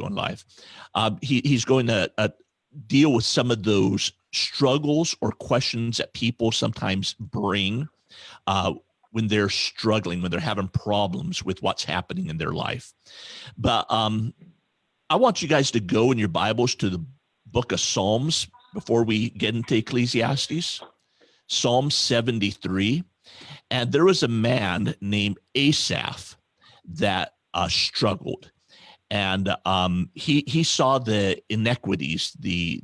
struggle in life. He's going to deal with some of those struggles or questions that people sometimes bring when they're struggling, when they're having problems with what's happening in their life. But I want you guys to go in your Bibles to the book of Psalms before we get into Ecclesiastes. Psalm 73. And there was a man named Asaph that struggled. And he saw the inequities, the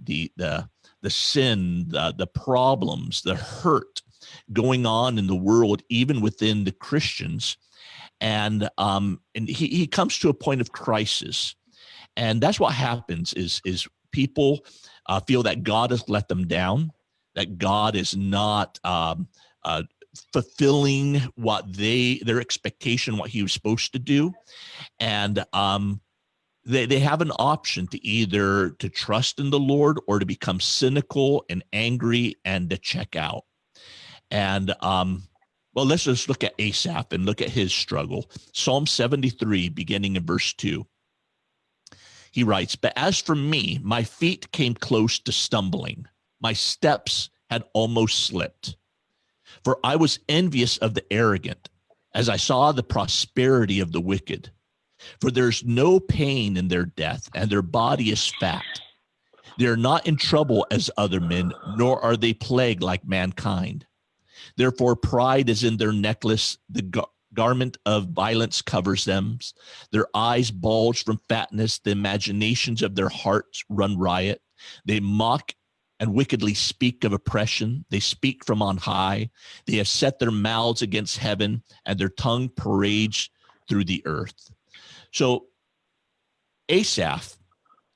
sin, the problems, the hurt going on in the world, even within the Christians. And he comes to a point of crisis. And that's what happens is people feel that God has let them down, that God is not fulfilling what their expectation, what he was supposed to do. And they have an option to either to trust in the Lord or to become cynical and angry and to check out. And well, let's just look at Asaph and look at his struggle. Psalm 73, beginning in verse 2. He writes, "But as for me, my feet came close to stumbling. My steps had almost slipped. For I was envious of the arrogant, as I saw the prosperity of the wicked. For there's no pain in their death, and their body is fat. They are not in trouble as other men, nor are they plagued like mankind. Therefore, pride is in their necklace. The garment of violence covers them. Their eyes bulge from fatness. The imaginations of their hearts run riot. They mock and wickedly speak of oppression. They speak from on high. They have set their mouths against heaven, and their tongue parades through the earth." So Asaph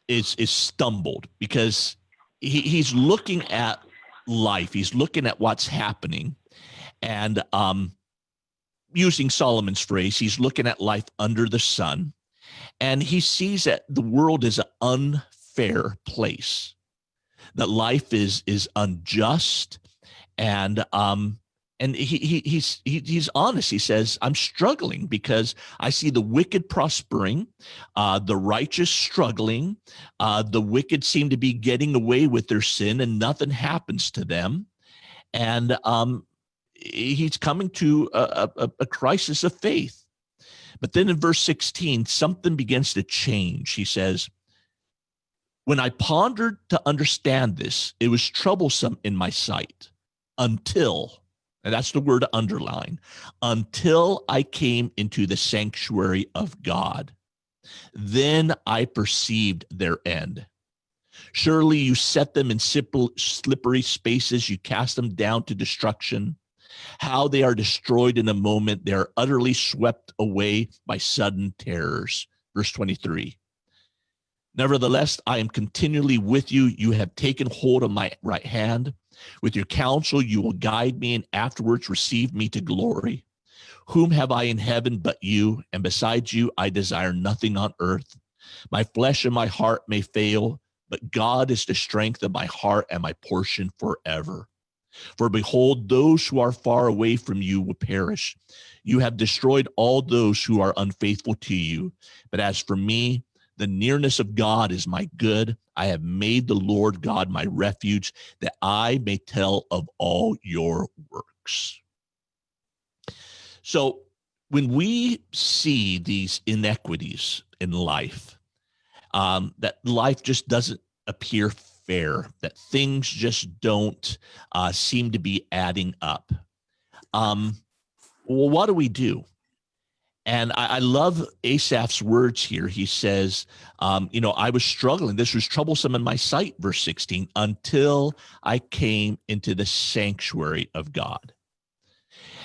is stumbled because he's looking at life. He's looking at what's happening. And using Solomon's phrase, he's looking at life under the sun. And he sees that the world is an unfair place, that life is unjust. And he's honest. He says, I'm struggling because I see the wicked prospering, the righteous struggling. The wicked seem to be getting away with their sin and nothing happens to them. And he's coming to a crisis of faith. But then in verse 16, something begins to change. He says, "When I pondered to understand this, it was troublesome in my sight until," and that's the word to underline, "until I came into the sanctuary of God. Then I perceived their end. Surely you set them in slippery spaces. You cast them down to destruction. How they are destroyed in a moment. They are utterly swept away by sudden terrors." Verse 23. "Nevertheless, I am continually with you. You have taken hold of my right hand. With your counsel, you will guide me and afterwards receive me to glory. Whom have I in heaven but you? And besides you, I desire nothing on earth. My flesh and my heart may fail, but God is the strength of my heart and my portion forever. For behold, those who are far away from you will perish. You have destroyed all those who are unfaithful to you. But as for me, the nearness of God is my good. I have made the Lord God my refuge, that I may tell of all your works." So when we see these inequities in life, that life just doesn't appear fair, that things just don't seem to be adding up. Well, what do we do? And I love Asaph's words here. He says, I was struggling. This was troublesome in my sight, verse 16, until I came into the sanctuary of God.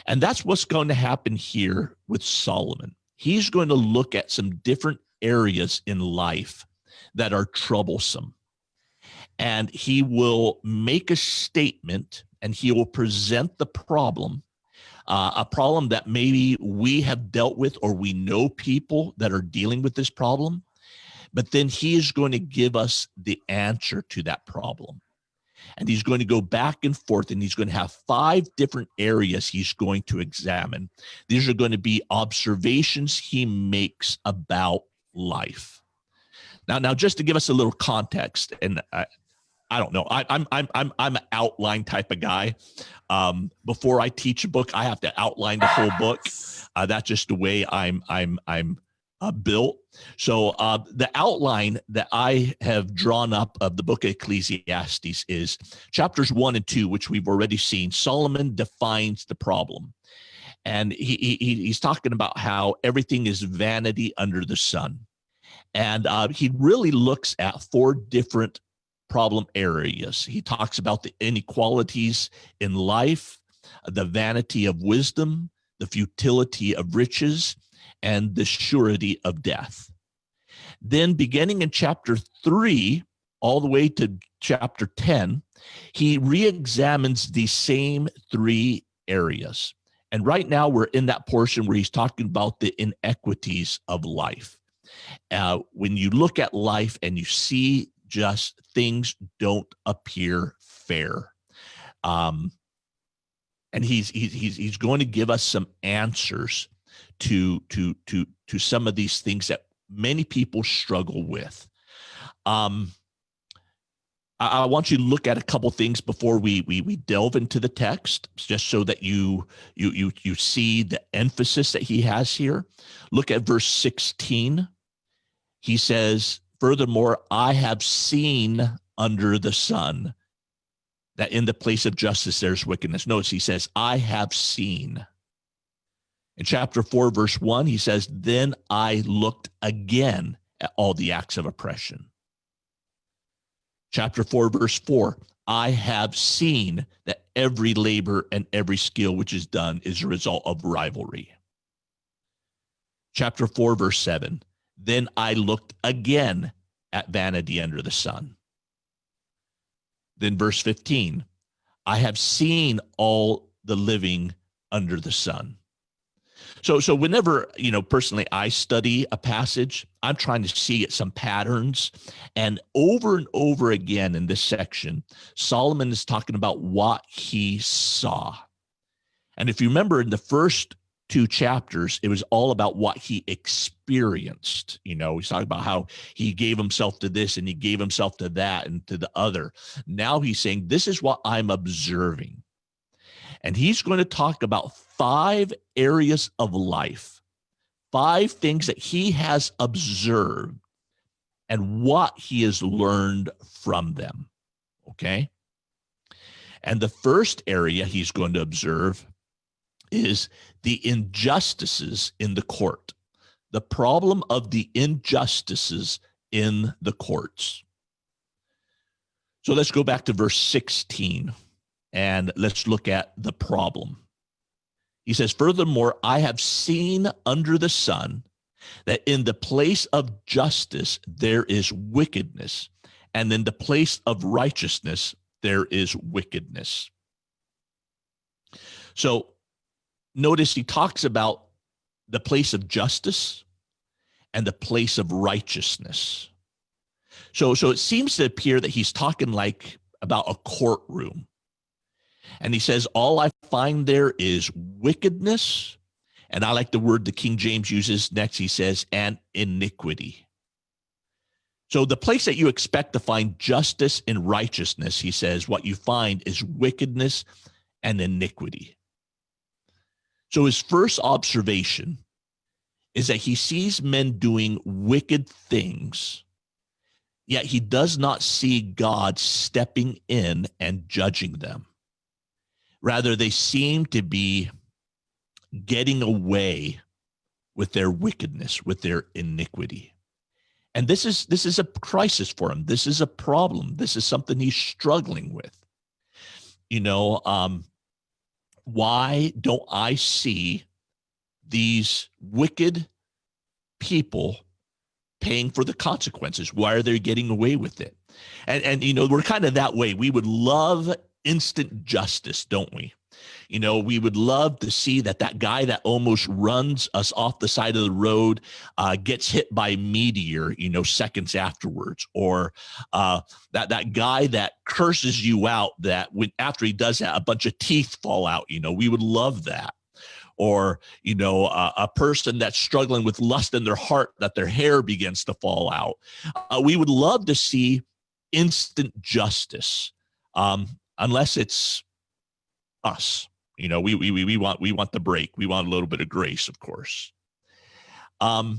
And that's what's going to happen here with Solomon. He's going to look at some different areas in life that are troublesome. And he will make a statement and he will present the problem, a problem that maybe we have dealt with or we know people that are dealing with this problem. But then he is going to give us the answer to that problem. And he's going to go back and forth, and he's going to have 5 different areas he's going to examine. These are going to be observations he makes about life. Now, just to give us a little context, and I don't know, I'm an outline type of guy. Before I teach a book, I have to outline the whole book. That's just the way I'm built. So the outline that I have drawn up of the book of Ecclesiastes is chapters 1 and 2, which we've already seen. Solomon defines the problem. And he's talking about how everything is vanity under the sun. And he really looks at 4 different problem areas. He talks about the inequalities in life, the vanity of wisdom, the futility of riches, and the surety of death. Then beginning in chapter 3, all the way to chapter 10, he re-examines the same 3 areas. And right now we're in that portion where he's talking about the inequities of life. When you look at life and you see just things don't appear fair. And he's going to give us some answers to some of these things that many people struggle with. I want you to look at a couple things before we delve into the text, just so that you see the emphasis that he has here. Look at verse 16. He says, "Furthermore, I have seen under the sun that in the place of justice there's wickedness." Notice he says, "I have seen." In chapter 4, verse 1, he says, "Then I looked again at all the acts of oppression." Chapter 4, verse 4, "I have seen that every labor and every skill which is done is a result of rivalry." Chapter 4, verse 7, "Then I looked again at vanity under the sun." Then verse 15, "I have seen all the living under the sun." So whenever, personally I study a passage, I'm trying to see some patterns. And over again in this section, Solomon is talking about what he saw. And if you remember in the first 2 chapters, it was all about what he experienced. He's talking about how he gave himself to this and he gave himself to that and to the other. Now he's saying, this is what I'm observing. And he's going to talk about 5 areas of life, 5 things that he has observed and what he has learned from them. Okay. And the first area he's going to observe is the injustices in the court, the problem of the injustices in the courts. So let's go back to verse 16 and let's look at the problem. He says, "Furthermore, I have seen under the sun that in the place of justice there is wickedness, and in the place of righteousness there is wickedness." So notice he talks about the place of justice and the place of righteousness. So it seems to appear that he's talking like about a courtroom. And he says, all I find there is wickedness. And I like the word the King James uses next. He says, and iniquity. So the place that you expect to find justice and righteousness, he says, what you find is wickedness and iniquity. So his first observation is that he sees men doing wicked things, yet he does not see God stepping in and judging them. Rather, they seem to be getting away with their wickedness, with their iniquity. And this is a crisis for him. This is a problem. This is something he's struggling with. Why don't I see these wicked people paying for the consequences? Why are they getting away with it? And we're kind of that way. We would love instant justice, don't we? We would love to see that guy that almost runs us off the side of the road gets hit by a meteor, seconds afterwards, or that guy that curses you out, that after he does that, a bunch of teeth fall out. We would love that. or, a person that's struggling with lust in their heart, that their hair begins to fall out. We would love to see instant justice, unless it's us. We want the break. We want a little bit of grace, of course. But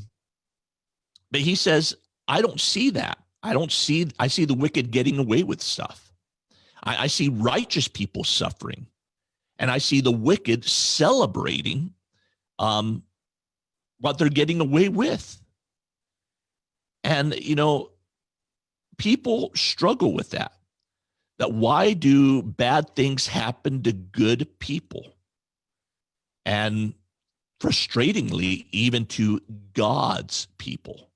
he says, I don't see that. I see the wicked getting away with stuff. I see righteous people suffering, and I see the wicked celebrating what they're getting away with. And, people struggle with that. That why do bad things happen to good people? And frustratingly, even to God's people.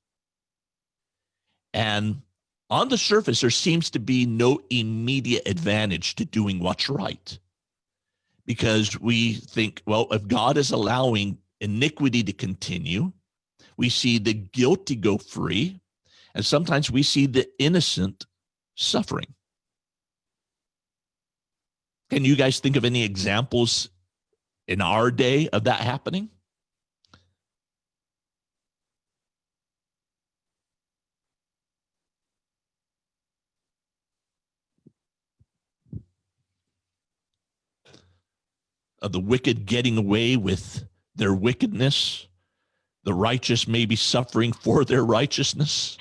And on the surface, there seems to be no immediate advantage to doing what's right. Because we think, well, if God is allowing iniquity to continue, we see the guilty go free, and sometimes we see the innocent suffering. Can you guys think of any examples in our day of that happening? Of the wicked getting away with their wickedness, the righteous maybe suffering for their righteousness?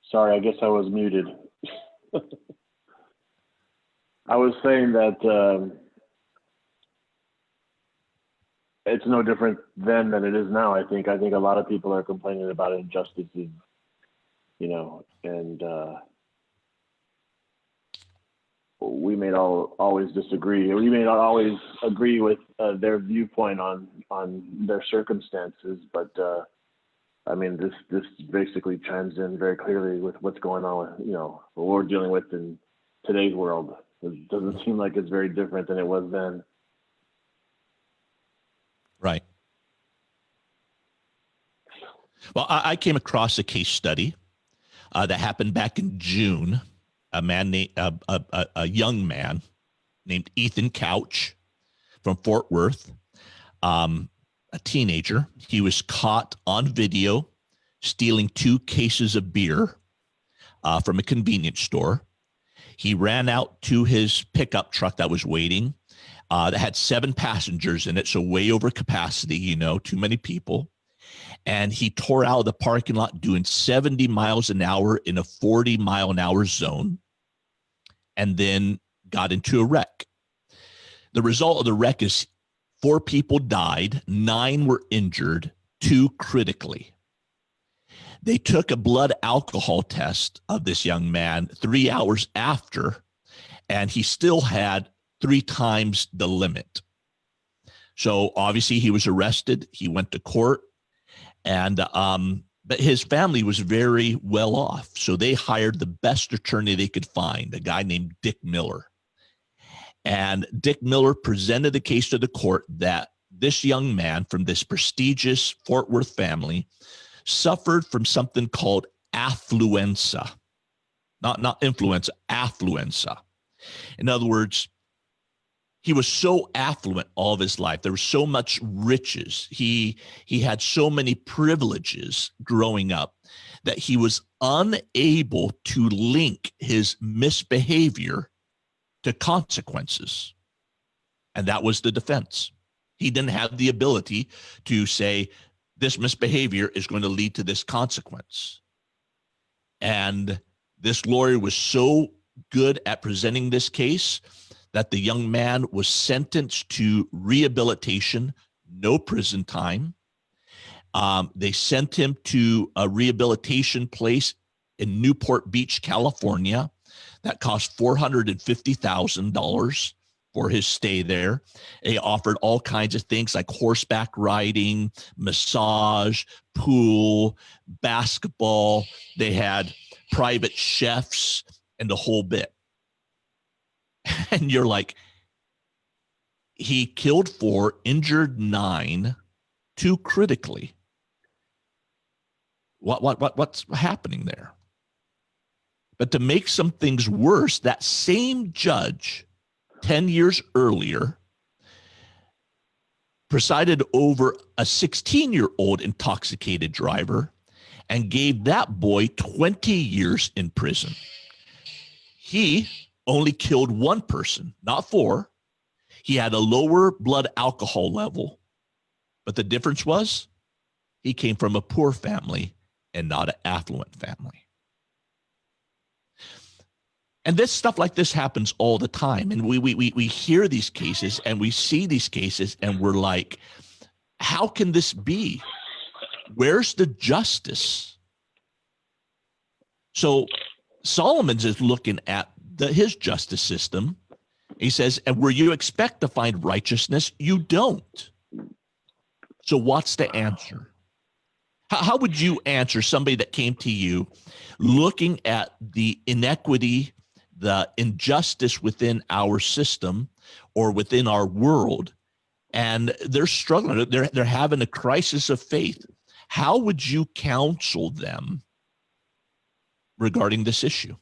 Sorry, I guess I was muted. I was saying that it's no different then than it is now. I think a lot of people are complaining about injustices, and we may always disagree. We may not always agree with their viewpoint on their circumstances, but this basically chimes in very clearly with what's going on with, what we're dealing with in today's world. It doesn't seem like it's very different than it was then. Right. Well, I came across a case study that happened back in June. A young man named Ethan Couch from Fort Worth, a teenager. He was caught on video stealing 2 cases of beer from a convenience store. He ran out to his pickup truck that was waiting, that had 7 passengers in it, so way over capacity, too many people. And he tore out of the parking lot doing 70 miles an hour in a 40-mile-an-hour zone, and then got into a wreck. The result of the wreck is 4 people died, 9 were injured, 2 critically. They took a blood alcohol test of this young man 3 hours after, and he still had 3 times the limit. So obviously he was arrested. He went to court, and but his family was very well off. So they hired the best attorney they could find, a guy named Dick Miller. And Dick Miller presented the case to the court that this young man from this prestigious Fort Worth family suffered from something called affluenza, not influenza, affluenza. In other words, he was so affluent all of his life. There was so much riches. He had so many privileges growing up that he was unable to link his misbehavior to consequences. And that was the defense. He didn't have the ability to say, this misbehavior is going to lead to this consequence. And this lawyer was so good at presenting this case that the young man was sentenced to rehabilitation, no prison time. They sent him to a rehabilitation place in Newport Beach, California, that cost $450,000 for his stay there. They offered all kinds of things like horseback riding, massage, pool, basketball. They had private chefs and the whole bit. And you're like, he killed 4, injured 9, 2 critically. What's happening there? But to make some things worse, that same judge 10 years earlier presided over a 16-year-old intoxicated driver and gave that boy 20 years in prison. He only killed one person, not four. He had a lower blood alcohol level, but the difference was he came from a poor family and not an affluent family. And this stuff like this happens all the time. And we hear these cases and we see these cases and we're like, how can this be? Where's the justice? So Solomon's is looking at his justice system. He says, and where you expect to find righteousness, you don't. So what's the answer? How would you answer somebody that came to you looking at the inequity, the injustice within our system or within our world, and they're struggling, they're having a crisis of faith? How would you counsel them regarding this issue?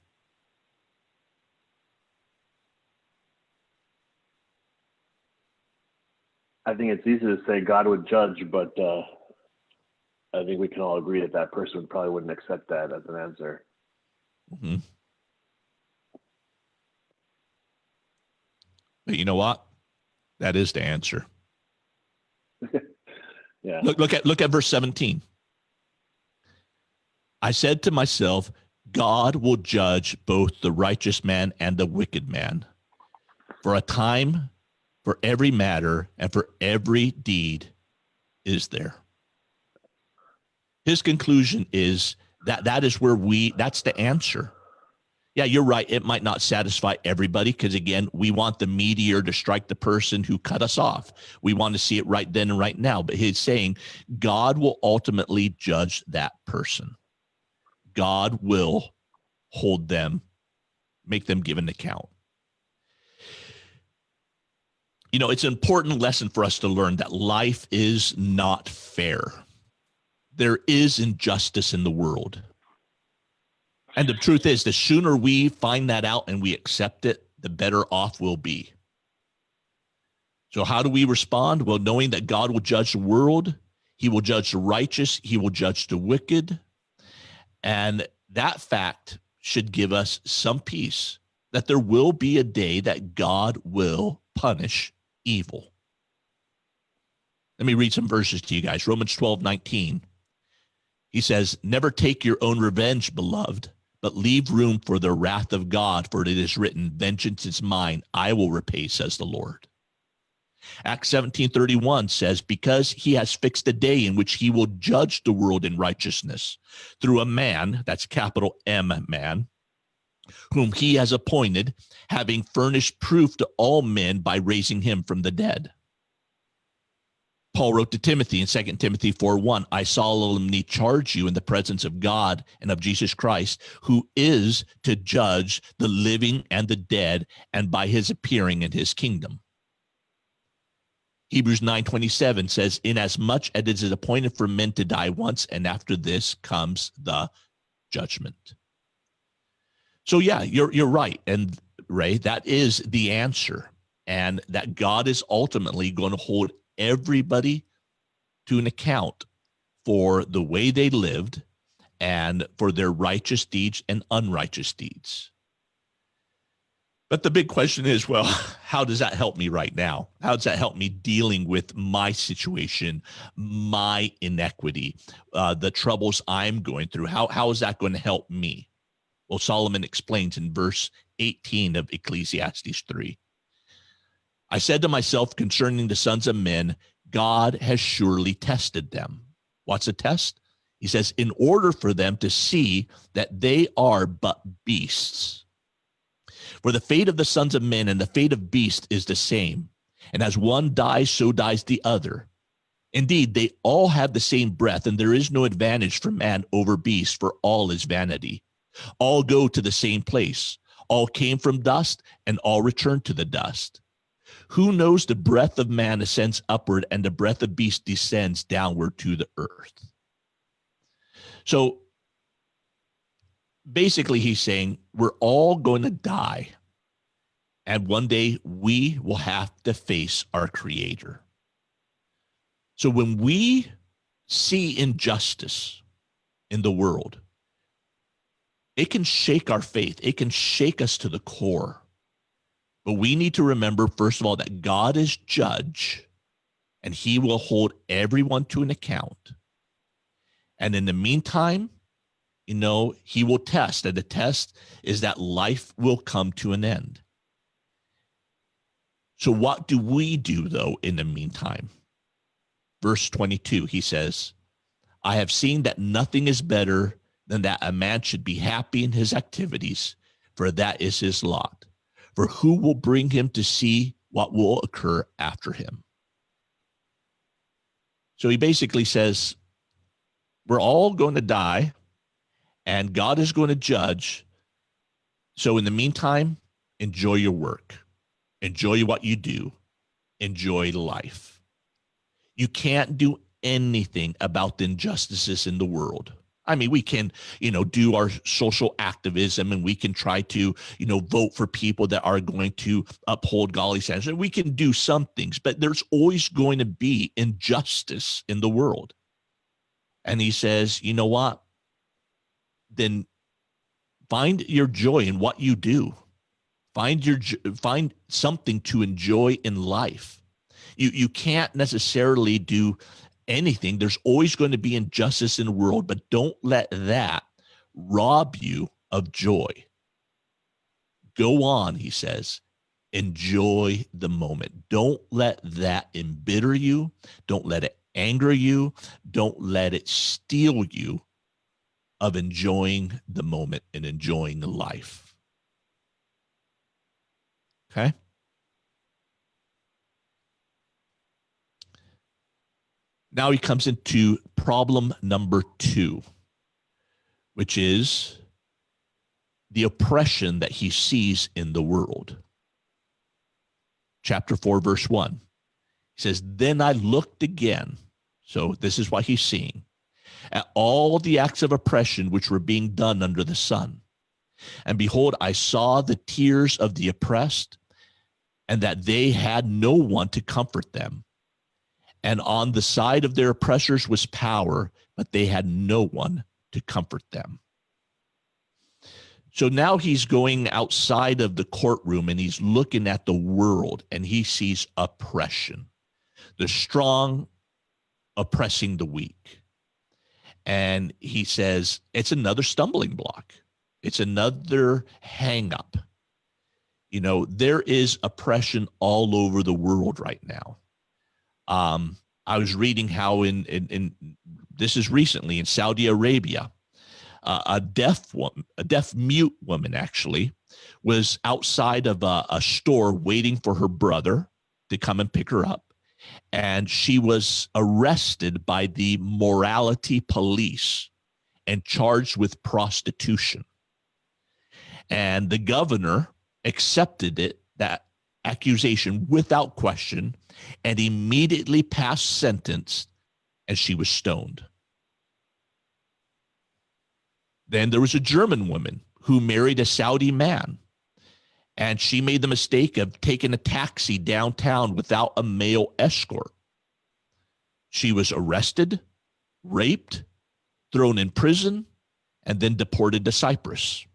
I think it's easy to say God would judge, but I think we can all agree that that person probably wouldn't accept that as an answer. Mm-hmm. But you know what? That is the answer. Yeah. Look at verse 17. I said to myself, God will judge both the righteous man and the wicked man. For a time, for every matter, and for every deed is there. His conclusion is that is where that's the answer. Yeah, you're right. It might not satisfy everybody because, again, we want the meteor to strike the person who cut us off. We want to see it right then and right now. But he's saying God will ultimately judge that person. God will hold them, make them give an account. You know, it's an important lesson for us to learn that life is not fair. There is injustice in the world. And the truth is, the sooner we find that out and we accept it, the better off we'll be. So how do we respond? Well, knowing that God will judge the world, he will judge the righteous, he will judge the wicked. And that fact should give us some peace that there will be a day that God will punish evil. Let me read some verses to you guys. Romans 12:19. He says, never take your own revenge, beloved, but leave room for the wrath of God, for it is written, vengeance is mine, I will repay, says the Lord. Acts 17:31 says, because he has fixed a day in which he will judge the world in righteousness through a man, that's capital M man, whom he has appointed, having furnished proof to all men by raising him from the dead. Paul wrote to Timothy in 2 Timothy 4:1, I solemnly charge you in the presence of God and of Jesus Christ, who is to judge the living and the dead, and by his appearing in his kingdom. Hebrews 9:27 says, inasmuch as it is appointed for men to die once, and after this comes the judgment. So yeah, you're right. And Ray, that is the answer. And that God is ultimately going to hold everybody to an account for the way they lived and for their righteous deeds and unrighteous deeds. But the big question is, well, how does that help me right now? How does that help me dealing with my situation, my inequity, the troubles I'm going through? How is that going to help me? Well, Solomon explains in verse 18 of Ecclesiastes 3. I said to myself concerning the sons of men, God has surely tested them. What's a test? He says, in order for them to see that they are but beasts. For the fate of the sons of men and the fate of beasts is the same. And as one dies, so dies the other. Indeed, they all have the same breath, and there is no advantage for man over beast, for all is vanity. All go to the same place. All came from dust, and all return to the dust. Who knows the breath of man ascends upward, and the breath of beast descends downward to the earth? So basically, he's saying we're all going to die. And one day we will have to face our Creator. So when we see injustice in the world, it can shake our faith. It can shake us to the core. But we need to remember, first of all, that God is judge and he will hold everyone to an account. And in the meantime, he will test. And the test is that life will come to an end. So what do we do, though, in the meantime? Verse 22, he says, I have seen that nothing is better than that a man should be happy in his activities, for that is his lot. For who will bring him to see what will occur after him? So he basically says, we're all going to die, and God is going to judge. So in the meantime, enjoy your work. Enjoy what you do. Enjoy life. You can't do anything about the injustices in the world. I mean, we can, do our social activism, and we can try to, vote for people that are going to uphold godly standards. And we can do some things, but there's always going to be injustice in the world. And he says, you know what? Then find your joy in what you do. Find something to enjoy in life. You can't necessarily do anything. There's always going to be injustice in the world, but don't let that rob you of joy. Go on, he says. Enjoy the moment. Don't let that embitter you. Don't let it anger you. Don't let it steal you of enjoying the moment and enjoying life. Okay? Now he comes into problem number 2, which is the oppression that he sees in the world. Chapter 4, verse 1. He says, then I looked again. So this is what he's seeing. At all the acts of oppression which were being done under the sun. And behold, I saw the tears of the oppressed, and that they had no one to comfort them. And on the side of their oppressors was power, but they had no one to comfort them. So now he's going outside of the courtroom, and he's looking at the world, and he sees oppression. The strong oppressing the weak. And he says, it's another stumbling block. It's another hang up. There is oppression all over the world right now. I was reading how in this is recently in Saudi Arabia, a deaf mute woman actually was outside of a store waiting for her brother to come and pick her up. And she was arrested by the morality police and charged with prostitution. And the governor accepted that accusation without question, and immediately passed sentence, and she was stoned. Then there was a German woman who married a Saudi man, and she made the mistake of taking a taxi downtown without a male escort. She was arrested, raped, thrown in prison, and then deported to Cyprus.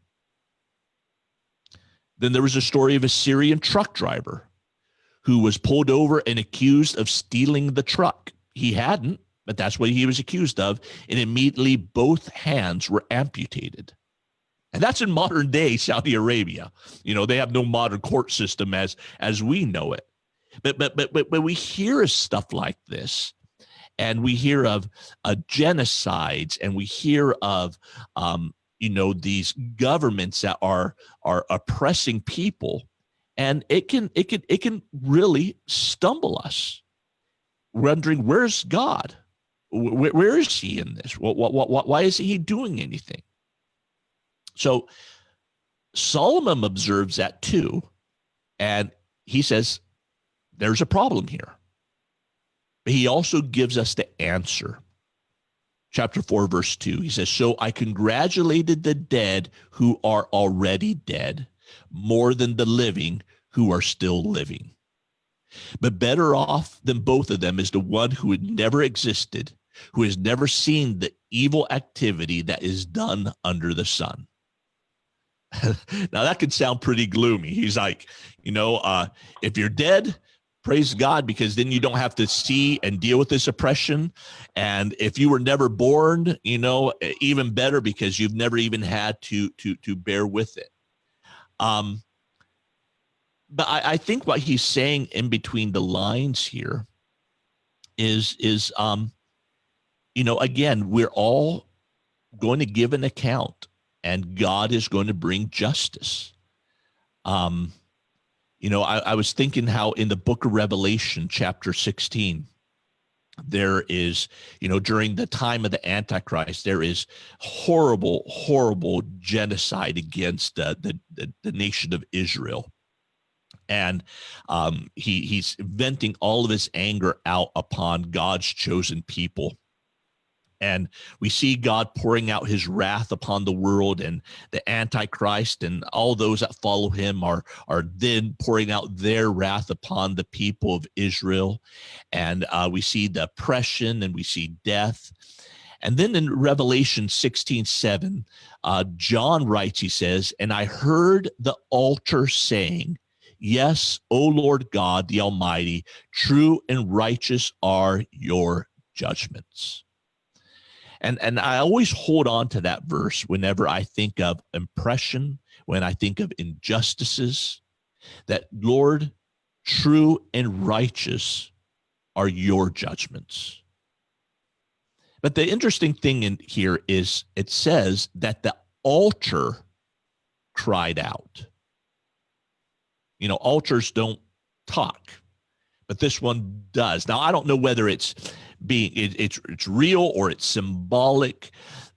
Then there was a story of a Syrian truck driver who was pulled over and accused of stealing the truck. He hadn't, but that's what he was accused of. And immediately both hands were amputated. And that's in modern day Saudi Arabia. They have no modern court system as we know it. But we hear of stuff like this, and we hear of genocides, and we hear of these governments that are oppressing people, and it can really stumble us, wondering, where's God? Where is he in this? Why isn't he doing anything? So Solomon observes that too, and he says there's a problem here. But he also gives us the answer. Chapter 4, verse 2, he says, so I congratulated the dead who are already dead more than the living who are still living. But better off than both of them is the one who had never existed, who has never seen the evil activity that is done under the sun. Now that could sound pretty gloomy. He's like, if you're dead, praise God, because then you don't have to see and deal with this oppression. And if you were never born, even better, because you've never even had to bear with it. But I think what he's saying in between the lines here is again, we're all going to give an account, and God is going to bring justice. I was thinking how in the book of Revelation, chapter 16, there is, during the time of the Antichrist, there is horrible, horrible genocide against the nation of Israel. And he's venting all of his anger out upon God's chosen people. And we see God pouring out his wrath upon the world, and the Antichrist and all those that follow him are then pouring out their wrath upon the people of Israel. And we see the oppression, and we see death. And then in Revelation 16:7, John writes, he says, "And I heard the altar saying, 'Yes, O Lord God, the Almighty, true and righteous are your judgments.'" And I always hold on to that verse whenever I think of oppression, when I think of injustices, that Lord, true and righteous are your judgments. But the interesting thing in here is it says that the altar cried out. Altars don't talk, but this one does. Now, I don't know whether it's real or it's symbolic,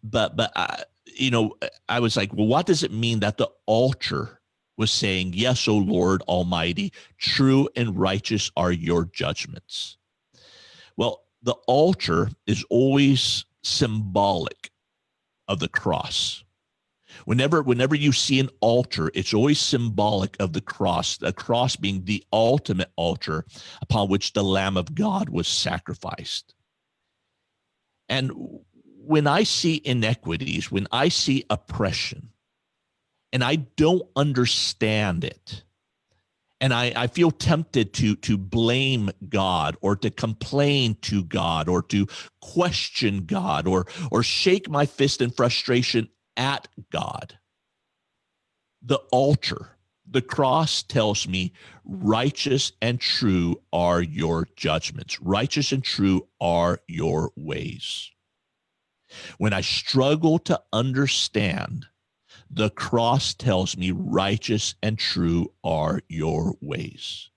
but I was like, well, what does it mean that the altar was saying, "Yes, O Lord Almighty, true and righteous are your judgments"? Well, the altar is always symbolic of the cross. Whenever you see an altar, it's always symbolic of the cross being the ultimate altar upon which the Lamb of God was sacrificed. And when I see inequities, when I see oppression, and I don't understand it, and I feel tempted to blame God, or to complain to God, or to question God, or shake my fist in frustration at God, the altar, the cross tells me, righteous and true are your judgments. Righteous and true are your ways. When I struggle to understand, the cross tells me, righteous and true are your ways.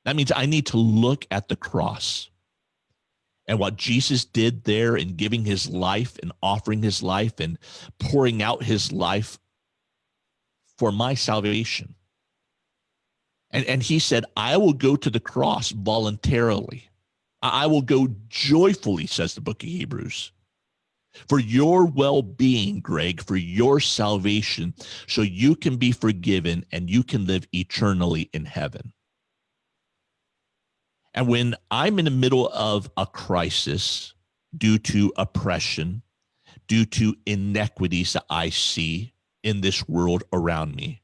That means I need to look at the cross and what Jesus did there in giving his life and offering his life and pouring out his life for my salvation. And he said, "I will go to the cross voluntarily. I will go joyfully," says the book of Hebrews, "for your well-being, Greg, for your salvation, so you can be forgiven and you can live eternally in heaven." And when I'm in the middle of a crisis due to oppression, due to inequities that I see in this world around me,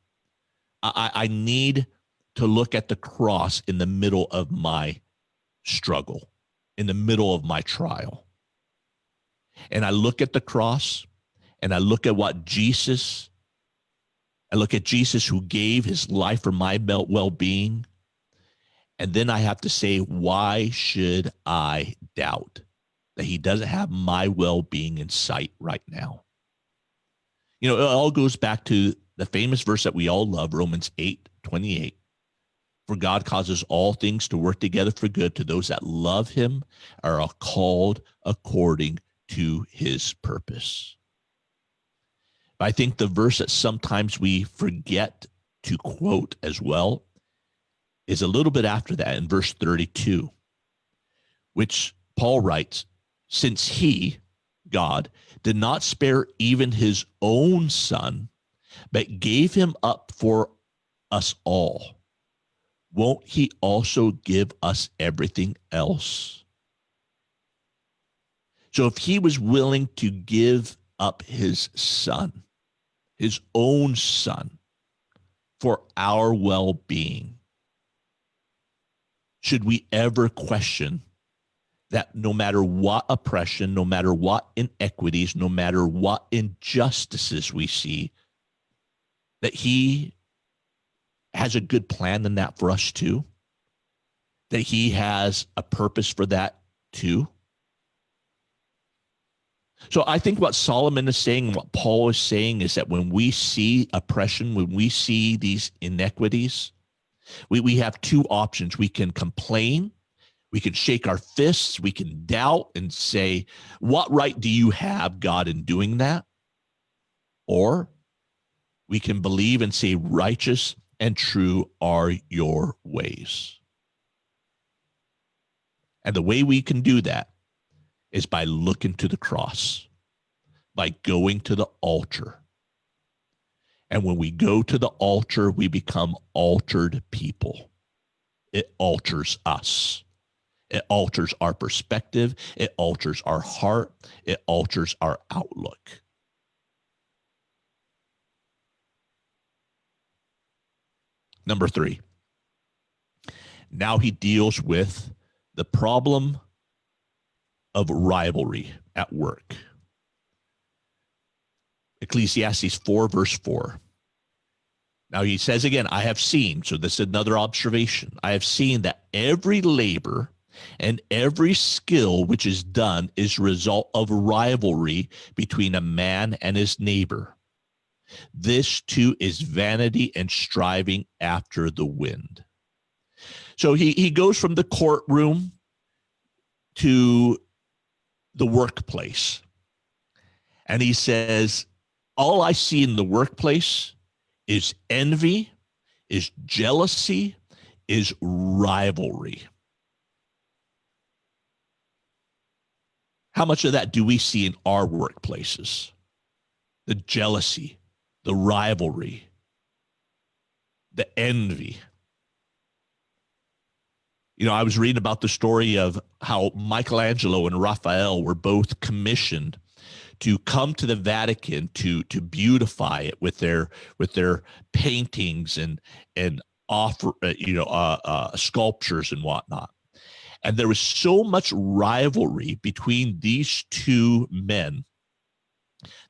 I need to look at the cross in the middle of my struggle, in the middle of my trial. And I look at the cross, and I look at I look at Jesus who gave his life for my well-being. And then I have to say, why should I doubt that he doesn't have my well-being in sight right now? It all goes back to the famous verse that we all love, Romans 8:28. "For God causes all things to work together for good to those that love him, are called according to his purpose." But I think the verse that sometimes we forget to quote as well is a little bit after that, in verse 32, which Paul writes, "Since he," God, "did not spare even his own son, but gave him up for us all, won't he also give us everything else? So if he was willing to give up his son, his own son, for our well-being, should we ever question that no matter what oppression, no matter what inequities, no matter what injustices we see, that he has a good plan in that for us too? That he has a purpose for that too? So I think what Solomon is saying, what Paul is saying, is that when we see oppression, when we see these inequities, we have two options. We can complain, we can shake our fists, we can doubt and say, what right do you have, God, in doing that? Or we can believe and say, righteous and true are your ways. And the way we can do that is by looking to the cross, by going to the altar. And when we go to the altar, we become altered people. It alters us. It alters our perspective. It alters our heart. It alters our outlook. Number 3, now he deals with the problem of rivalry at work. Ecclesiastes 4, verse 4. Now he says again, I have seen, so this is another observation, I have seen that every labor and every skill which is done is a result of rivalry between a man and his neighbor. This too is vanity and striving after the wind. So he goes from the courtroom to the workplace. And he says, all I see in the workplace is envy, is jealousy, is rivalry. How much of that do we see in our workplaces? The jealousy, the rivalry, the envy. You know, I was reading about the story of how Michelangelo and Raphael were both commissioned to come to the Vatican to beautify it with their paintings and offer sculptures and whatnot. And there was so much rivalry between these two men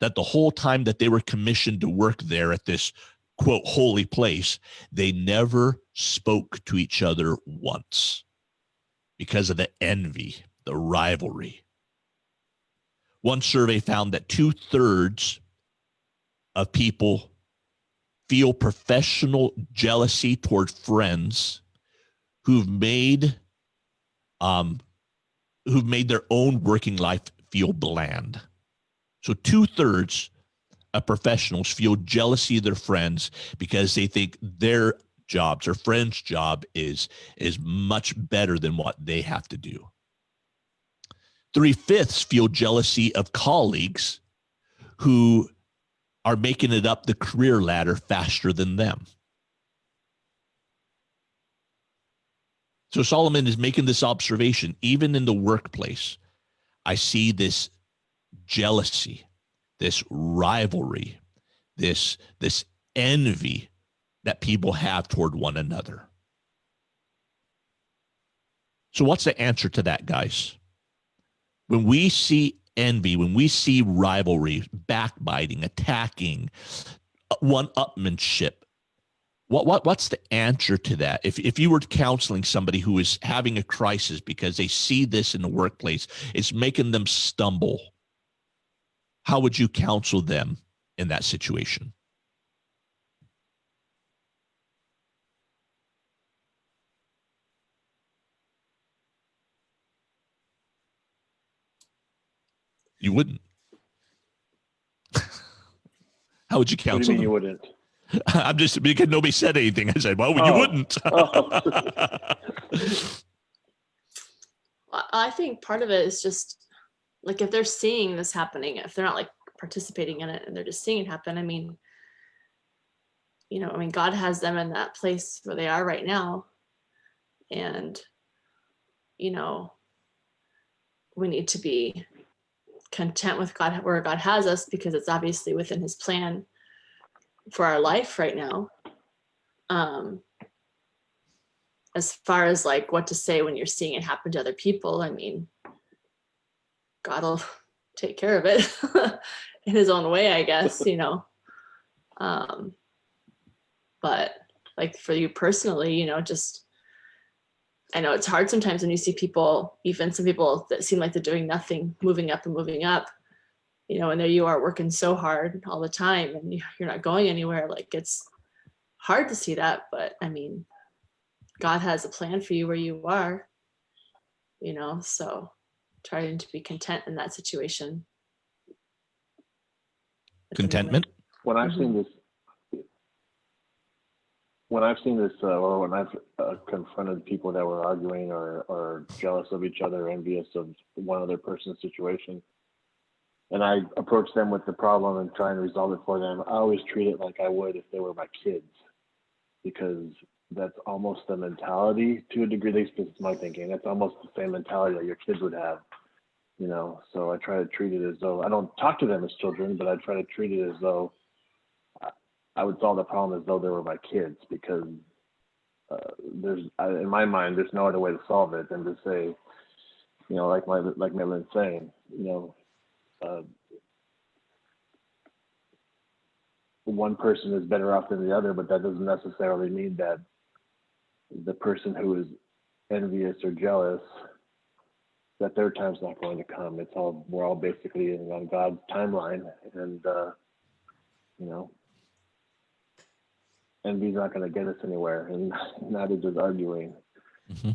that the whole time that they were commissioned to work there at this quote holy place, they never spoke to each other once because of the envy, the rivalry. One survey found that 2/3 of people feel professional jealousy toward friends who've made their own working life feel bland. So 2/3 of professionals feel jealousy of their friends because they think their jobs, their friend's job is much better than what they have to do. 3/5 feel jealousy of colleagues who are making it up the career ladder faster than them. So Solomon is making this observation, even in the workplace, I see this jealousy, this rivalry, this envy that people have toward one another. So what's the answer to that, guys? When we see envy, when we see rivalry, backbiting, attacking, one-upmanship, what's the answer to that? If you were counseling somebody who is having a crisis because they see this in the workplace, it's making them stumble, how would you counsel them in that situation? You wouldn't. How would you counsel What do you mean them? you wouldn't? I'm just, because nobody said anything. I said, well, you wouldn't. I think part of it is just like if they're seeing this happening, if they're not like participating in it and they're just seeing it happen, I mean, God has them in that place where they are right now. And, you know, we need to be content with God, where God has us, because it's obviously within his plan for our life right now. As far as like what to say when you're seeing it happen to other people, I mean, God will take care of it in his own way, I guess, you know. But like for you personally, you know, just, I know it's hard sometimes when you see people, even some people that seem like they're doing nothing, moving up and moving up, you know, and there you are working so hard all the time and you're not going anywhere. Like, it's hard to see that, but I mean, God has a plan for you where you are, you know, so trying to be content in that situation. Contentment. When I've seen this, or when I've confronted people that were arguing or jealous of each other, envious of one other person's situation, and I approach them with the problem and try and resolve it for them, I always treat it like I would if they were my kids, because that's almost the mentality, to a degree, at least this is my thinking. That's almost the same mentality that your kids would have, you know. So I try to treat it as though I don't talk to them as children, but I try to treat it as though I would solve the problem as though they were my kids, because in my mind, there's no other way to solve it than to say, you know, like Madeleine's saying, you know, one person is better off than the other, but that doesn't necessarily mean that the person who is envious or jealous, that their time's not going to come. We're all basically on God's timeline, and you know, envy's not going to get us anywhere, and neither does arguing. Mm-hmm.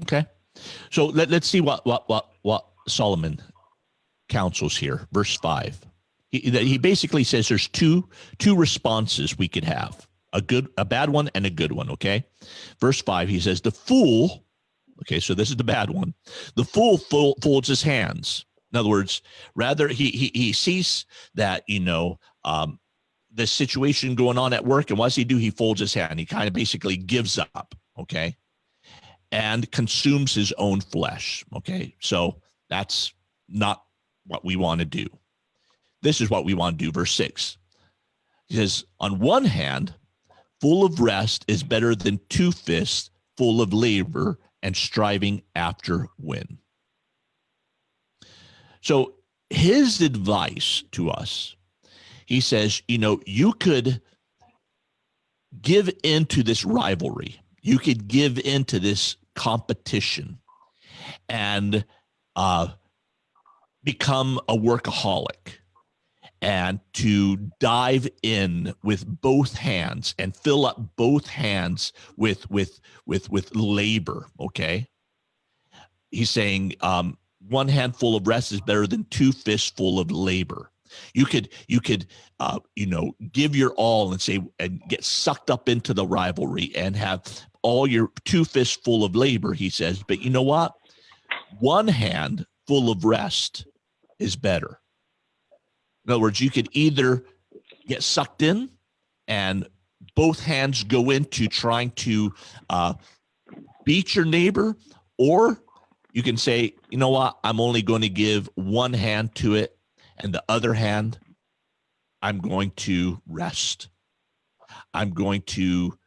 Okay, so let's see what Solomon counsels here. Verse 5. He basically says there's two responses we could have: a bad one, and a good one. Okay, verse 5. He says the fool. Okay, so this is the bad one. The fool folds his hands. In other words, rather he sees that, you know, the situation going on at work, and what does he do? He folds his hand. He kind of basically gives up. Okay, and consumes his own flesh. Okay, so that's not what we want to do. This is what we want to do. Verse 6. He says, on one hand, full of rest is better than two fists full of labor and striving after wind. So his advice to us, he says, you know, you could give into this rivalry. You could give into this competition and become a workaholic, and to dive in with both hands and fill up both hands with labor. Okay, he's saying one handful of rest is better than two fists full of labor. You could you know, give your all and say and get sucked up into the rivalry and have all your two fists full of labor. He says, but you know what? One hand full of rest is better. In other words, you could either get sucked in and both hands go into trying to beat your neighbor, or you can say, you know what, I'm only going to give one hand to it, and the other hand, I'm going to rest. I'm going to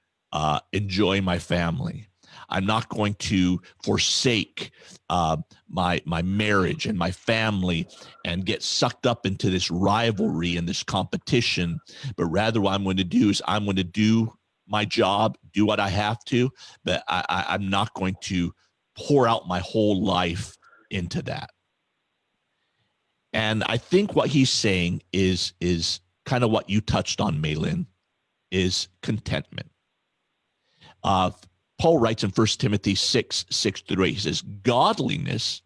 enjoy my family. I'm not going to forsake my marriage and my family and get sucked up into this rivalry and this competition. But rather, what I'm going to do is I'm going to do my job, do what I have to, but I'm not going to pour out my whole life into that. And I think what he's saying is kind of what you touched on, Maylin, is contentment. Paul writes in 1 Timothy 6:6-8, he says, godliness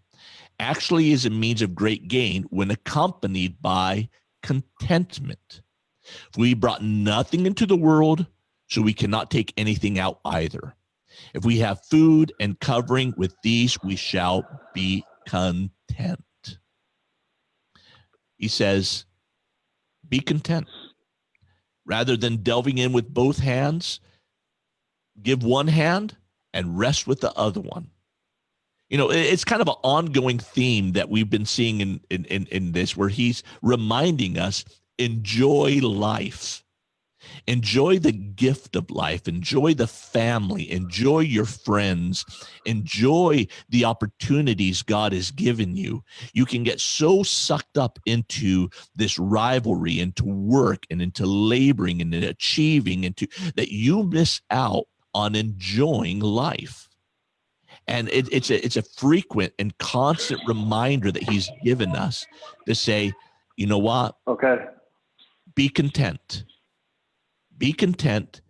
actually is a means of great gain when accompanied by contentment. We brought nothing into the world, so we cannot take anything out either. If we have food and covering, with these we shall be content. He says, be content. Rather than delving in with both hands, give one hand and rest with the other one. You know, it's kind of an ongoing theme that we've been seeing in this, where he's reminding us, enjoy life. Enjoy the gift of life. Enjoy the family. Enjoy your friends. Enjoy the opportunities God has given you. You can get so sucked up into this rivalry, into work, and into laboring and into achieving, into that you miss out on enjoying life. And it's a frequent and constant reminder that he's given us to say, you know what? Okay. Be content. Be content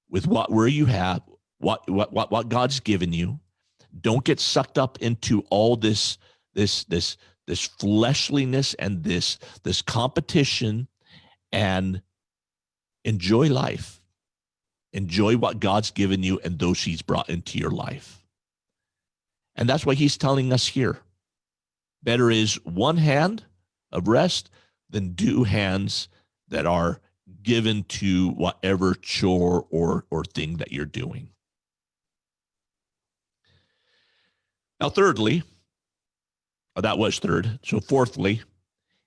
with where you have, what God's given you. Don't get sucked up into all this fleshliness and this competition, and enjoy life. Enjoy what God's given you and those he's brought into your life. And that's what he's telling us here. Better is one hand of rest than two hands that are given to whatever chore or thing that you're doing. Now, thirdly, that was third. So fourthly,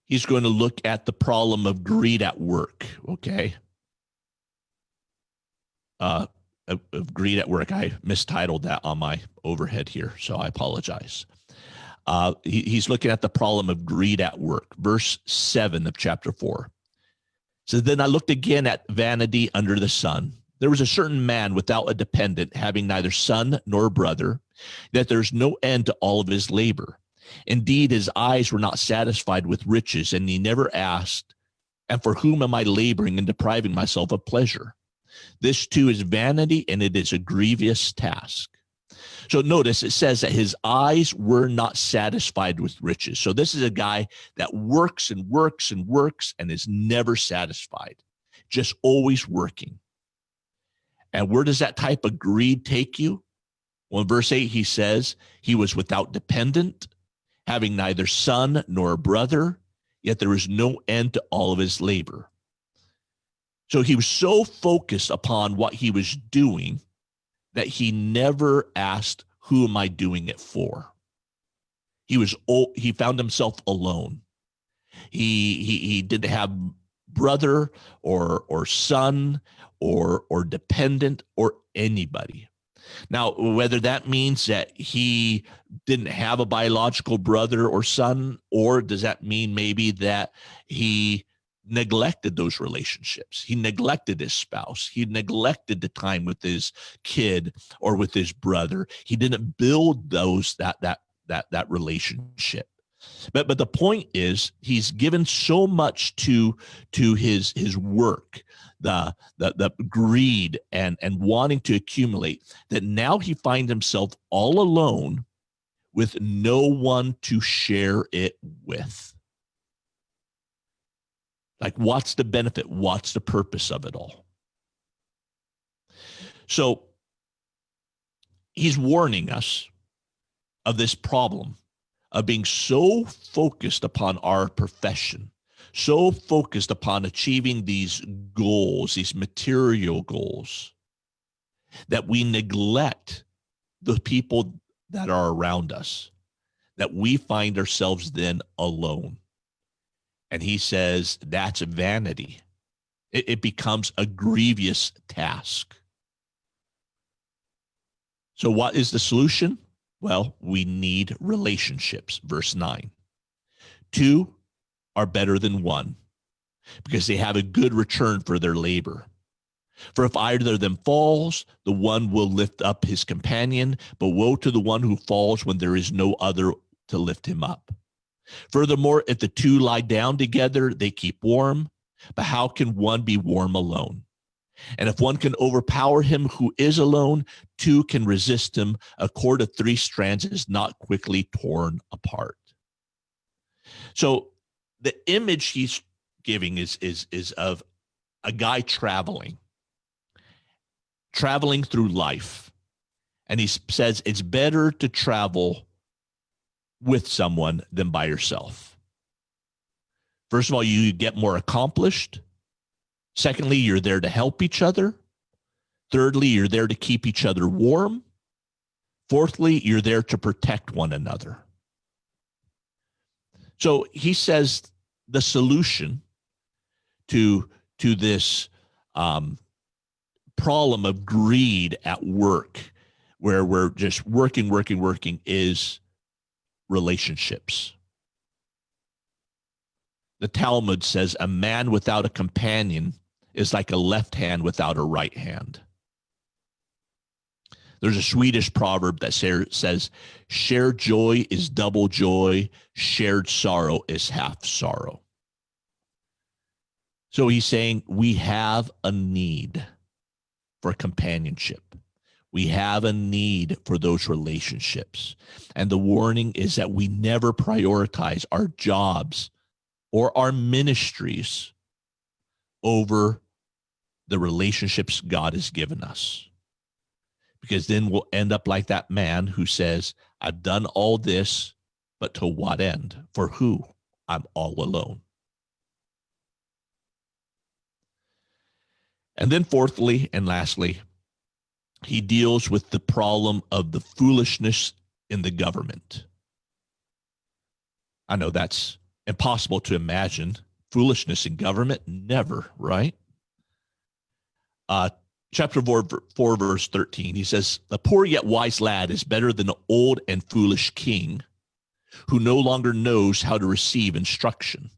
he's going to look at the problem of greed at work, okay? Of greed at work. I mistitled that on my overhead here, so I apologize. He's looking at the problem of greed at work. Verse 7 of chapter 4. So then I looked again at vanity under the sun. There was a certain man without a dependent, having neither son nor brother, that there's no end to all of his labor. Indeed, his eyes were not satisfied with riches, and he never asked, and for whom am I laboring and depriving myself of pleasure? This too is vanity, and it is a grievous task. So notice it says that his eyes were not satisfied with riches. So this is a guy that works and works and works and is never satisfied, just always working. And where does that type of greed take you? Well, in verse 8, he says he was without dependent, having neither son nor brother, yet there was no end to all of his labor. So he was so focused upon what he was doing that he never asked, who am I doing it for? He found himself alone. He didn't have brother or son or dependent or anybody. Now, whether that means that he didn't have a biological brother or son, or does that mean maybe that he neglected those relationships? He neglected his spouse. He neglected the time with his kid or with his brother. He didn't build that relationship. But the point is, he's given so much to his work, the greed and wanting to accumulate, that now he finds himself all alone with no one to share it with. Like, what's the benefit? What's the purpose of it all? So he's warning us of this problem of being so focused upon our profession, so focused upon achieving these goals, these material goals, that we neglect the people that are around us, that we find ourselves then alone. And he says that's vanity. It becomes a grievous task. So what is the solution? Well, we need relationships. Verse 9. 2 are better than 1 because they have a good return for their labor. For if either of them falls, the one will lift up his companion, but woe to the one who falls when there is no other to lift him up. Furthermore, if the two lie down together, they keep warm. But how can one be warm alone? And if one can overpower him who is alone, two can resist him. A cord of 3 strands is not quickly torn apart. So the image he's giving is of a guy traveling through life. And he says it's better to travel with someone than by yourself. First of all, you get more accomplished. Secondly, you're there to help each other. Thirdly, you're there to keep each other warm. Fourthly, you're there to protect one another. So he says the solution to this problem of greed at work, where we're just working, is relationships. The Talmud says a man without a companion is like a left hand without a right hand. There's a Swedish proverb that says, shared joy is double joy, shared sorrow is half sorrow. So he's saying we have a need for companionship. We have a need for those relationships. And the warning is that we never prioritize our jobs or our ministries over the relationships God has given us. Because then we'll end up like that man who says, I've done all this, but to what end? For who? I'm all alone. And then fourthly and lastly, he deals with the problem of the foolishness in the government. I know that's impossible to imagine. Foolishness in government? Never, right? Chapter 4, verse 13, he says, a poor yet wise lad is better than an old and foolish king who no longer knows how to receive instruction.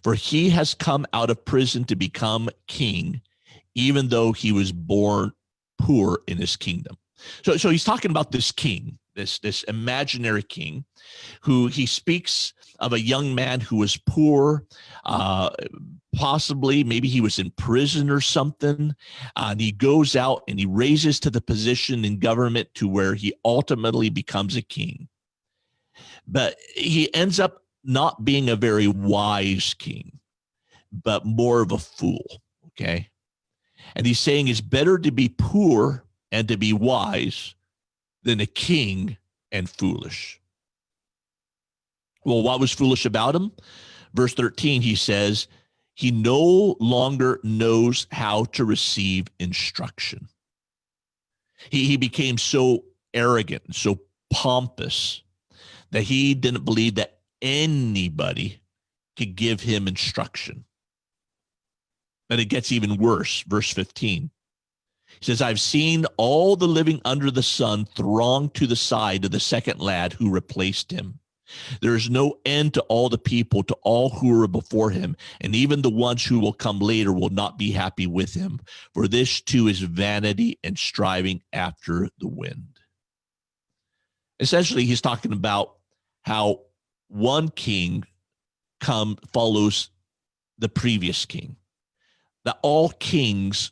For he has come out of prison to become king, even though he was born poor in his kingdom. So he's talking about this king, this imaginary king, who he speaks of a young man who was poor, possibly maybe he was in prison or something, and he goes out and he raises to the position in government to where he ultimately becomes a king. But he ends up not being a very wise king, but more of a fool, okay? And he's saying it's better to be poor and to be wise than a king and foolish. Well, what was foolish about him? Verse 13, he says, he no longer knows how to receive instruction. He became so arrogant, so pompous, that he didn't believe that anybody could give him instruction. And it gets even worse. Verse 15. He says, I've seen all the living under the sun throng to the side of the second lad who replaced him. There is no end to all the people, to all who are before him, and even the ones who will come later will not be happy with him. For this too is vanity and striving after the wind. Essentially, he's talking about how one king follows the previous king, that all kings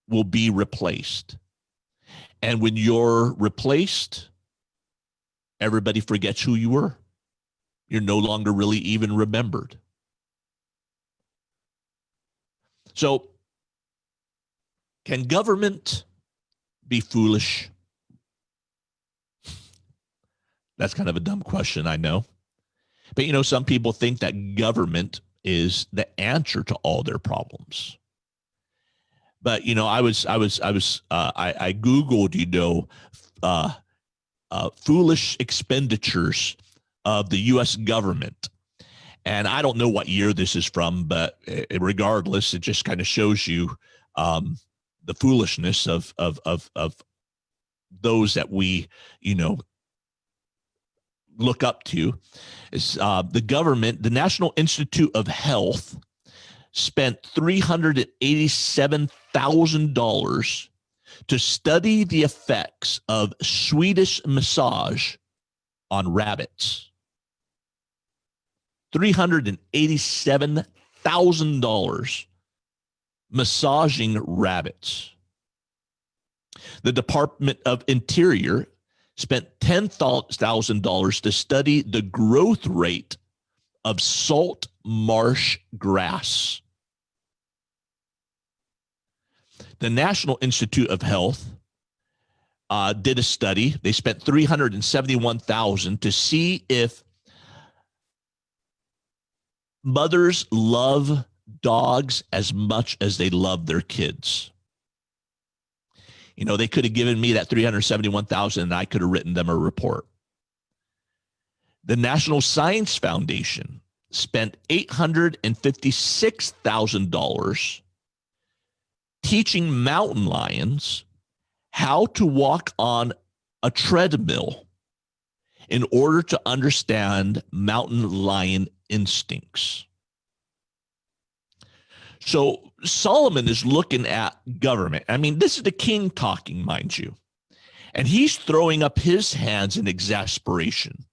will be replaced. And when you're replaced, everybody forgets who you were. You're no longer really even remembered. So, can government be foolish? That's kind of a dumb question, I know. But, some people think that government is the answer to all their problems. But, I Googled, foolish expenditures of the U.S. government. And I don't know what year this is from, but regardless, it just kind of shows you the foolishness of those that we, look up to. Is the government, the National Institute of Health, spent $387,000 to study the effects of Swedish massage on rabbits. $387,000 massaging rabbits. The Department of Interior spent $10,000 to study the growth rate of salt marsh grass. The National Institute of Health did a study. They spent $371,000 to see if mothers love dogs as much as they love their kids. You know, they could have given me that 371,000 and I could have written them a report. The National Science Foundation spent $856,000 teaching mountain lions how to walk on a treadmill in order to understand mountain lion instincts. So Solomon is looking at government. I mean, this is the king talking, mind you. And he's throwing up his hands in exasperation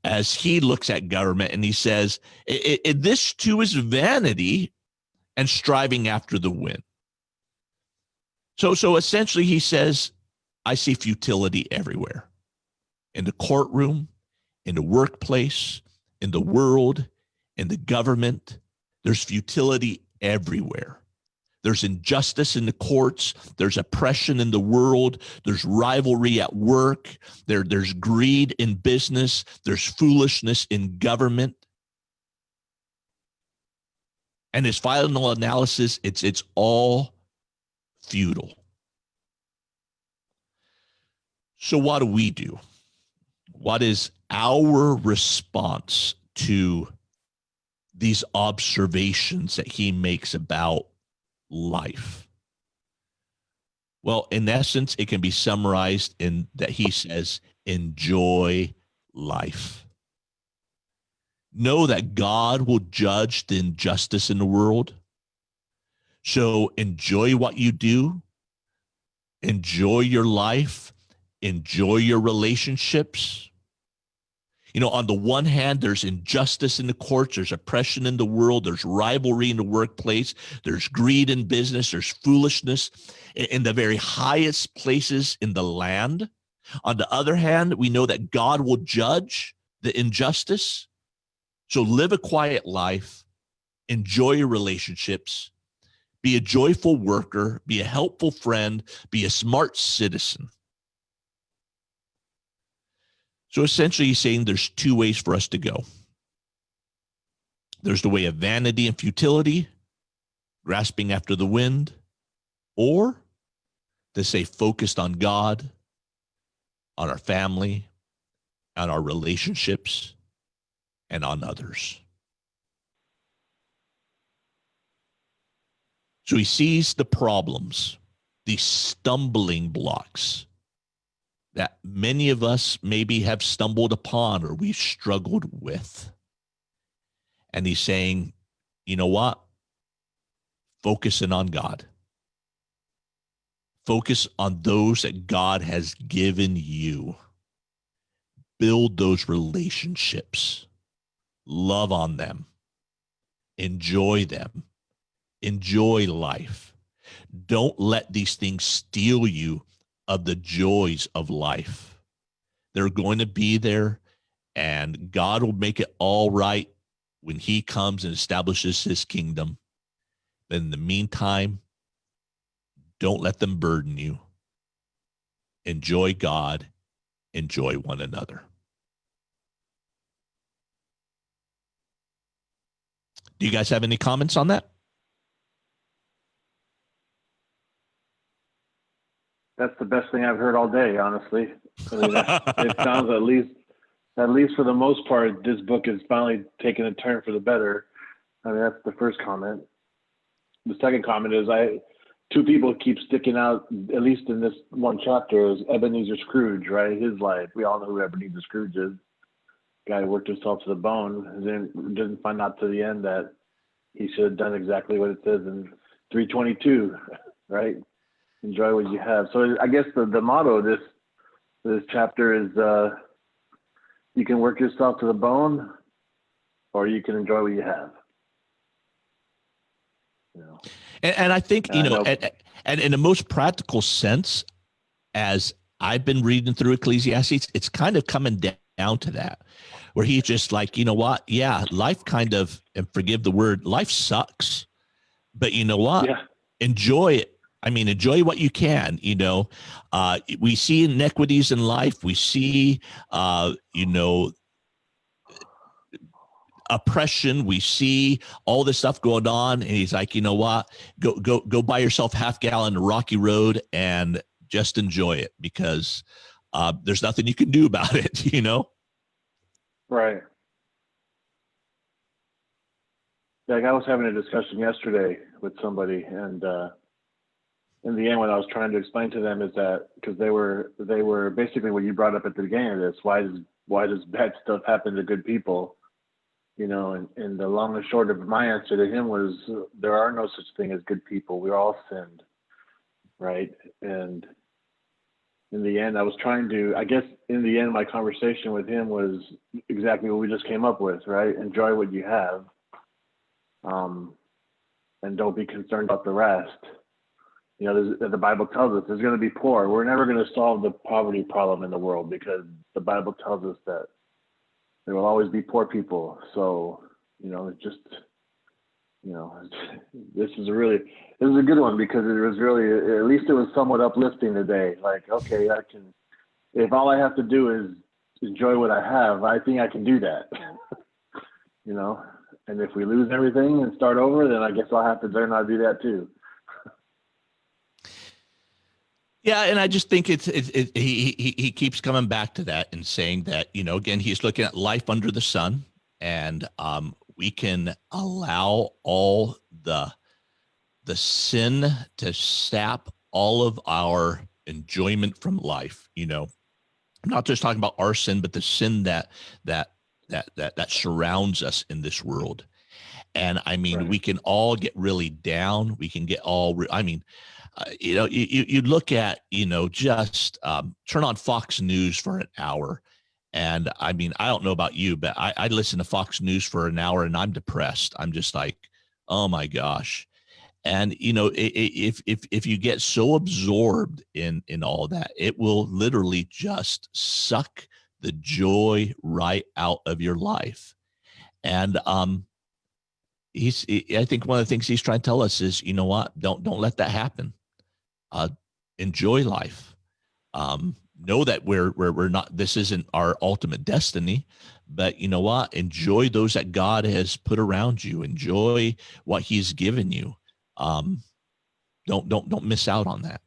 as he looks at government, and he says, this too is vanity and striving after the wind. So essentially he says, I see futility everywhere. In the courtroom, in the workplace, in the world, in the government, there's futility everywhere. There's injustice in the courts. There's oppression in the world. There's rivalry at work. There's greed in business. There's foolishness in government. And his final analysis, it's all futile. So what do we do? What is our response to these observations that he makes about life? Well, in essence, it can be summarized in that he says, enjoy life. Know that God will judge the injustice in the world. So enjoy what you do. Enjoy your life. Enjoy your relationships. You know, on the one hand, there's injustice in the courts, there's oppression in the world, there's rivalry in the workplace, there's greed in business, there's foolishness in the very highest places in the land. On the other hand, we know that God will judge the injustice. So live a quiet life, enjoy your relationships, be a joyful worker, be a helpful friend, be a smart citizen. So essentially he's saying there's two ways for us to go. There's the way of vanity and futility, grasping after the wind, or to stay focused on God, on our family, on our relationships, and on others. So he sees the problems, the stumbling blocks that many of us maybe have stumbled upon or we've struggled with. And he's saying, you know what? Focusing on God. Focus on those that God has given you. Build those relationships. Love on them. Enjoy them. Enjoy life. Don't let these things steal you of the joys of life. They're going to be there, and God will make it all right when he comes and establishes his kingdom. But in the meantime, don't let them burden you. Enjoy God. Enjoy one another. Do you guys have any comments on that? That's the best thing I've heard all day, honestly. I mean, it sounds at least for the most part, this book is finally taking a turn for the better. I mean, that's the first comment. The second comment is two people keep sticking out, at least in this one chapter, is Ebenezer Scrooge, right? His life. We all know who Ebenezer Scrooge is. Guy who worked himself to the bone, and then didn't find out to the end that he should have done exactly what it says in 322, right? Enjoy what you have. So I guess the motto of this chapter is you can work yourself to the bone, or you can enjoy what you have. You know? And I think, you know, and in the most practical sense, as I've been reading through Ecclesiastes, it's kind of coming down to that, where he's just like, you know what? Yeah, life kind of, and forgive the word, life sucks. But you know what? Yeah. Enjoy it. I mean, enjoy what you can, you know. We see inequities in life. We see, you know, oppression. We see all this stuff going on. And he's like, you know what? Go buy yourself half gallon of Rocky Road and just enjoy it, because there's nothing you can do about it, you know? Right. Like I was having a discussion yesterday with somebody, and in the end, what I was trying to explain to them is that because they were basically what you brought up at the beginning of this. Why does bad stuff happen to good people? You know, and the long and short of my answer to him was there are no such thing as good people. We're all sinned, right? And in the end, I guess in the end, my conversation with him was exactly what we just came up with, right? Enjoy what you have, and don't be concerned about the rest. You know, the Bible tells us there's going to be poor. We're never going to solve the poverty problem in the world because the Bible tells us that there will always be poor people. So, you know, this is a good one because it was really, at least it was somewhat uplifting today. Like, okay, if all I have to do is enjoy what I have, I think I can do that. You know, and if we lose everything and start over, then I guess I'll have to learn how to do that too. Yeah, and I just think he keeps coming back to that and saying that, you know, again, he's looking at life under the sun, and we can allow all the sin to sap all of our enjoyment from life. You know, I'm not just talking about our sin, but the sin that surrounds us in this world. And I mean, Right. we can all get really down. We can get you know, you look at, you know, just turn on Fox News for an hour. And I mean, I don't know about you, but I listen to Fox News for an hour and I'm depressed. I'm just like, oh my gosh. And, you know, if you get so absorbed in all that, it will literally just suck the joy right out of your life. And I think one of the things he's trying to tell us is, you know what, don't let that happen. Enjoy life. Know that we're not, this isn't our ultimate destiny, but you know what? Enjoy those that God has put around you. Enjoy what he's given you. Don't miss out on that.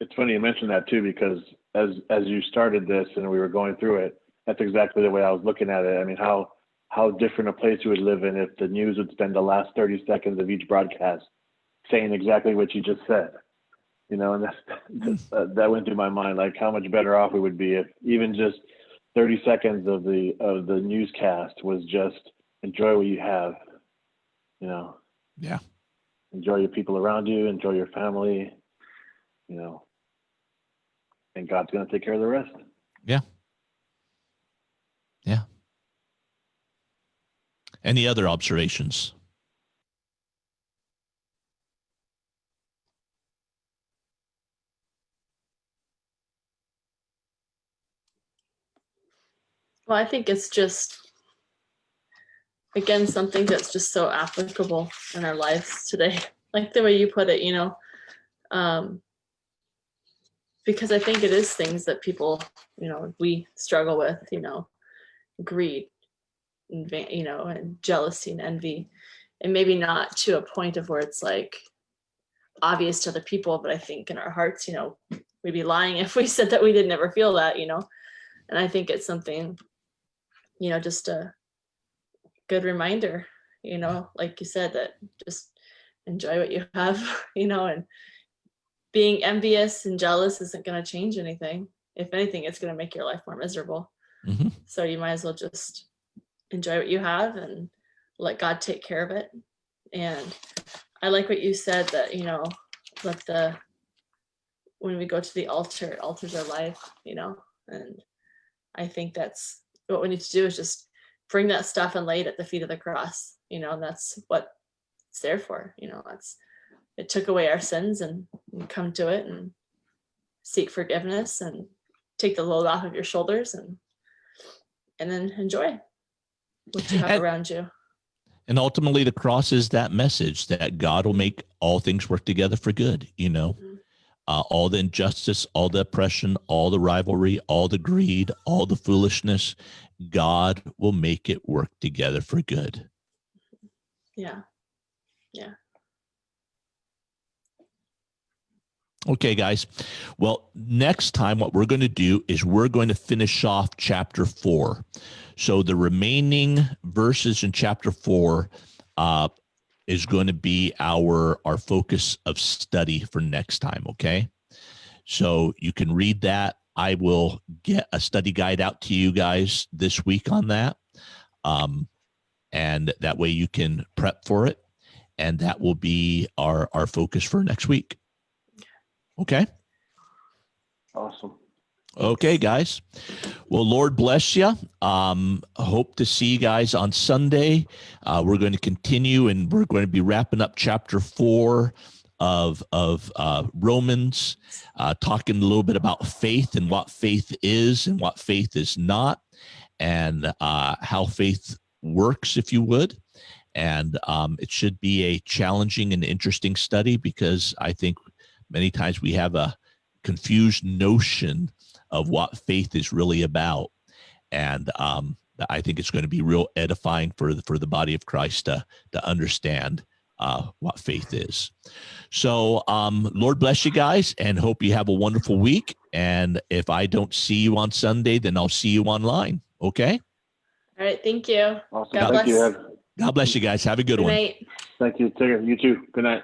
It's funny you mentioned that too, because as you started this and we were going through it, that's exactly the way I was looking at it. I mean, how different a place we would live in if the news would spend the last 30 seconds of each broadcast saying exactly what you just said, you know, and that went through my mind, like how much better off we would be if even just 30 seconds of the newscast was just enjoy what you have, you know. Yeah. Enjoy your people around you, enjoy your family, you know, and God's going to take care of the rest. Yeah. Yeah. Any other observations? Well, I think it's just, again, something that's just so applicable in our lives today. Like the way you put it, you know, because I think it is things that people, you know, we struggle with, you know, greed, and, you know, and jealousy and envy, and maybe not to a point of where it's like obvious to other people, but I think in our hearts, you know, we'd be lying if we said that we didn't ever feel that, you know. And I think it's something, you know, just a good reminder, you know, like you said, that just enjoy what you have, you know, and being envious and jealous isn't going to change anything. If anything, it's going to make your life more miserable. Mm-hmm. So you might as well just enjoy what you have and let God take care of it. And I like what you said, that, you know, when we go to the altar, it alters our life, you know. And I think that's what we need to do, is just bring that stuff and lay it at the feet of the cross, you know. And that's what it's there for, you know. It took away our sins, and come to it and seek forgiveness and take the load off of your shoulders, and then enjoy what you have around you. And ultimately, the cross is that message that God will make all things work together for good, you know. Mm-hmm. All the injustice, all the oppression, all the rivalry, all the greed, all the foolishness, God will make it work together for good. Yeah. Yeah. Okay, guys. Well, next time, what we're going to do is we're going to finish off chapter 4. So the remaining verses in chapter 4 is going to be our focus of study for next time. Okay. So you can read that. I will get a study guide out to you guys this week on that. And that way you can prep for it. And that will be our focus for next week. Okay. Awesome. Okay, guys. Well, Lord bless you. Hope to see you guys on Sunday. We're going to continue, and we're going to be wrapping up chapter 4 of Romans, talking a little bit about faith and what faith is and what faith is not, and how faith works, if you would. And it should be a challenging and interesting study, because I think many times we have a confused notion of what faith is really about. And I think it's going to be real edifying for the body of Christ to understand what faith is. So Lord bless you guys, and hope you have a wonderful week. And if I don't see you on Sunday, then I'll see you online. Okay? All right. Thank you. Awesome. God Thank bless. you, Ed. God bless you guys. Have a good Good one. night. Thank you. Take care. You too. Good night.